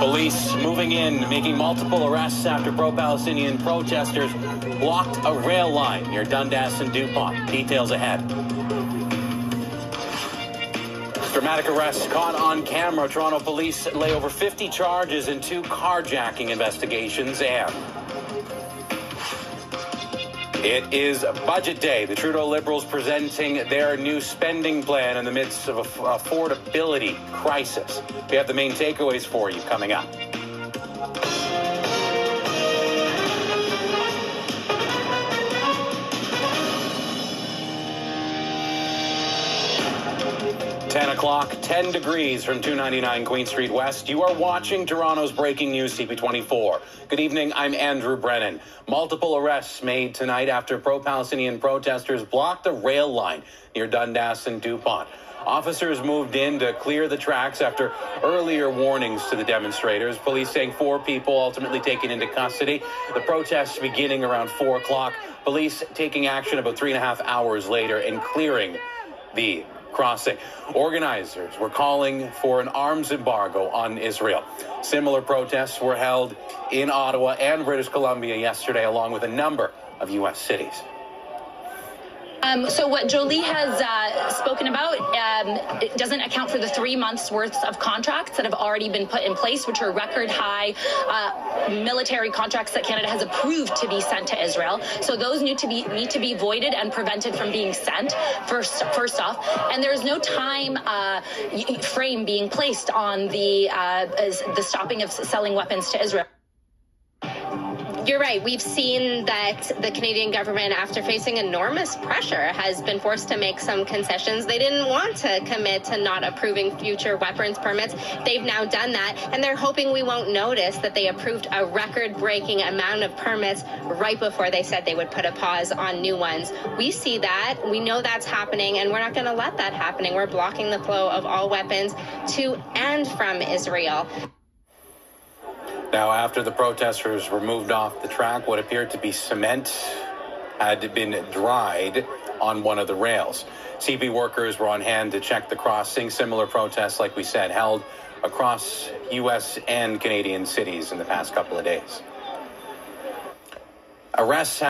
Police moving in, making multiple arrests after pro-Palestinian protesters blocked a rail line near Dundas and DuPont. Details ahead. Dramatic arrests caught on camera. Toronto police lay over 50 charges in 2 carjacking investigations, and it is budget day. The Trudeau Liberals presenting their new spending plan in the midst of an affordability crisis. We have the main takeaways for you coming up. Ten o'clock, 10 degrees from 299 Queen Street West. You are watching Toronto's breaking news, CP24. Good evening, I'm Andrew Brennan. Multiple arrests made tonight after pro-Palestinian protesters blocked a rail line near Dundas and DuPont. Officers moved in to clear the tracks after earlier warnings to the demonstrators. Police saying 4 people ultimately taken into custody. The protests beginning around 4 o'clock. Police taking action about 3.5 hours later and clearing the crossing. Organizers were calling for an arms embargo on Israel. Similar protests were held in Ottawa and British Columbia yesterday, along with a number of U.S. cities. So what Jolie has spoken about it doesn't account for the 3 months worth of contracts that have already been put in place, which are record high military contracts that Canada has approved to be sent to Israel. So those need to be voided and prevented from being sent first off. And there is no time frame being placed on the stopping of selling weapons to Israel. You're right. We've seen that the Canadian government, after facing enormous pressure, has been forced to make some concessions. They didn't want to commit to not approving future weapons permits. They've now done that, and they're hoping we won't notice that they approved a record-breaking amount of permits right before they said they would put a pause on new ones. We see that. We know that's happening, and we're not going to let that happen. We're blocking the flow of all weapons to and from Israel. Now, after the protesters were moved off the track, what appeared to be cement had been dried on one of the rails. CP workers were on hand to check the crossing. Similar protests, like we said, held across U.S. and Canadian cities in the past couple of days. Arrests